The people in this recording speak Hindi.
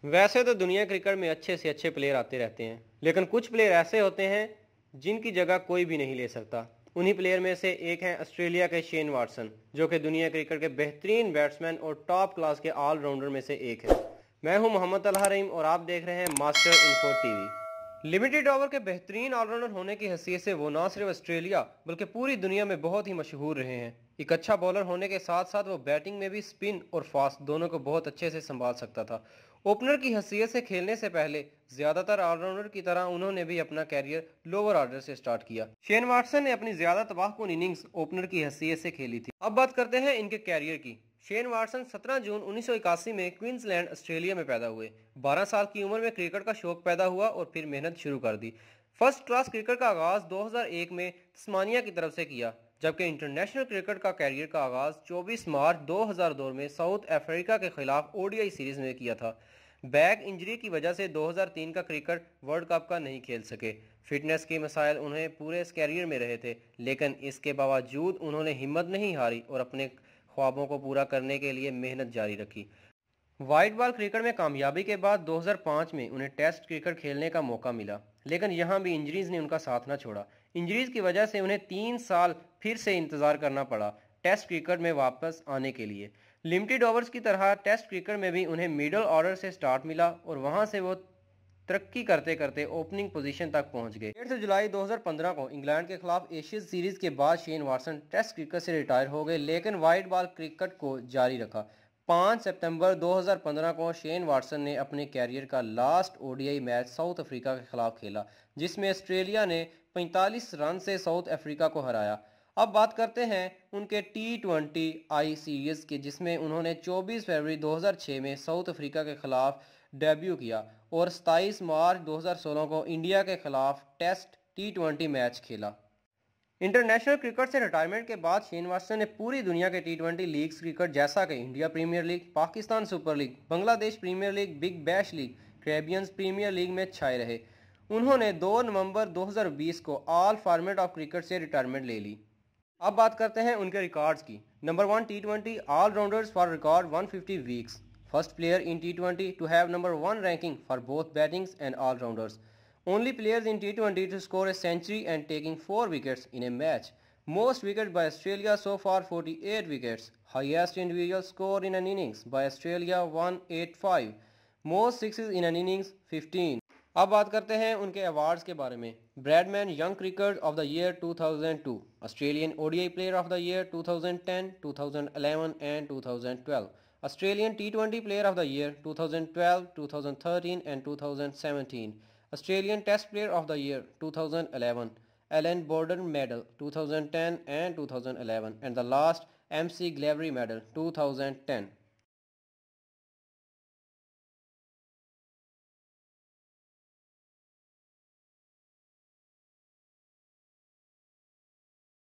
वैसे तो दुनिया क्रिकेट में अच्छे से अच्छे प्लेयर आते रहते हैं, लेकिन कुछ प्लेयर ऐसे होते हैं जिनकी जगह कोई भी नहीं ले सकता। उन्हीं प्लेयर में से एक हैं ऑस्ट्रेलिया के शेन वाटसन, जो कि दुनिया क्रिकेट के बेहतरीन बैट्समैन और टॉप क्लास के ऑलराउंडर में से एक है। मैं हूं मोहम्मद तलहा रहीम और आप देख रहे हैं master info TV. Limited over के बेहतरीन ऑलराउंडर होने की हैसियत से वो न सिर्फ ऑस्ट्रेलिया बल्कि पूरी दुनिया में बहुत ही मशहूर रहे हैं। एक अच्छा बॉलर होने के साथ साथ वो बैटिंग में भी स्पिन और फास्ट दोनों को बहुत अच्छे से संभाल सकता था। ओपनर की हैसियत से खेलने से पहले ज्यादातर ऑलराउंडर की तरह उन्होंने भी अपना कैरियर लोअर ऑर्डर से स्टार्ट किया। शेन वाटसन ने अपनी ज्यादा तबाहकुन इनिंग्स ओपनर की हैसियत से खेली थी। अब बात करते हैं इनके कैरियर की। शेन वाटसन 17 जून 1981 में क्वींसलैंड ऑस्ट्रेलिया में पैदा हुए। 12 साल की उम्र में क्रिकेट का शौक पैदा हुआ और फिर मेहनत शुरू कर दी। फर्स्ट क्लास क्रिकेट का आगाज 2001 में तस्मानिया की तरफ से किया, जबकि इंटरनेशनल क्रिकेट का कैरियर का आगाज 24 मार्च 2002 में साउथ अफ्रीका के खिलाफ ओडीआई सीरीज में किया था। बैक इंजरी की वजह से 2003 का क्रिकेट वर्ल्ड कप का नहीं खेल सके। फिटनेस के मसाइल उन्हें पूरे कैरियर में रहे थे, लेकिन इसके बावजूद उन्होंने हिम्मत नहीं हारी और अपने ख्वाबों को पूरा करने के लिए मेहनत जारी रखी। वाइट बॉल क्रिकेट में कामयाबी के बाद 2005 में उन्हें टेस्ट क्रिकेट खेलने का मौका मिला, लेकिन यहां भी इंजरीज ने उनका साथ न छोड़ा। इंजरीज की वजह से उन्हें 3 साल फिर से इंतजार करना पड़ा टेस्ट क्रिकेट में वापस आने के लिए। लिमिटेड ओवर्स की तरह टेस्ट क्रिकेट में भी उन्हें मिडल ऑर्डर से स्टार्ट मिला और वहां से वो तरक्की करते करते ओपनिंग पोजीशन तक पहुंच गए। 8 जुलाई 2015 को इंग्लैंड के खिलाफ एशियन सीरीज के बाद शेन वाटसन टेस्ट क्रिकेट से रिटायर हो गए, लेकिन वाइट बॉल क्रिकेट को जारी रखा। 5 सितंबर 2015 को शेन वाटसन ने अपने कैरियर का last ODI match south Africa के खिलाफ खेला, जिसमें ऑस्ट्रेलिया ने 45 रन से साउथ अफ्रीका को हराया। अब बात करते हैं उनके T20 आई सीरीज की, जिसमें उन्होंने 24 फरवरी 2006 में साउथ अफ्रीका के खिलाफ डेब्यू किया और 27 मार्च 2016 को इंडिया के खिलाफ टेस्ट T20 मैच खेला। इंटरनेशनल क्रिकेट से रिटायरमेंट के बाद शेन वाटसन ने पूरी दुनिया के T20 लीग्स क्रिकेट जैसा कि India Premier League, Pakistan Super League, Bangladesh Premier League, Big Bash League, Caribbean Premier League में छाए रहे। उन्होंने 2 नवंबर 2020 को ऑल फॉर्मेट ऑफ क्रिकेट से रिटायरमेंट ले ली। अब बात करते हैं उनके रिकॉर्ड्स की। Number 1 T20 all-rounders for record 150 weeks. First player in T20 to have number 1 ranking for both battings and all-rounders. Only players in T20 to score a century and taking 4 wickets in a match. Most wickets by Australia so far 48 wickets. Highest individual score in an innings by Australia 185. Most sixes in an innings 15. अब बात करते हैं उनके अवार्ड्स के बारे में। Bradman young cricketer of the year 2002, Australian ODI player of the year 2010, 2011 and 2012, Australian T20 player of the year 2012, 2013 and 2017, Australian Test Player of the Year 2011, Alan Border Medal 2010 and 2011, and the last MC Glavery Medal 2010.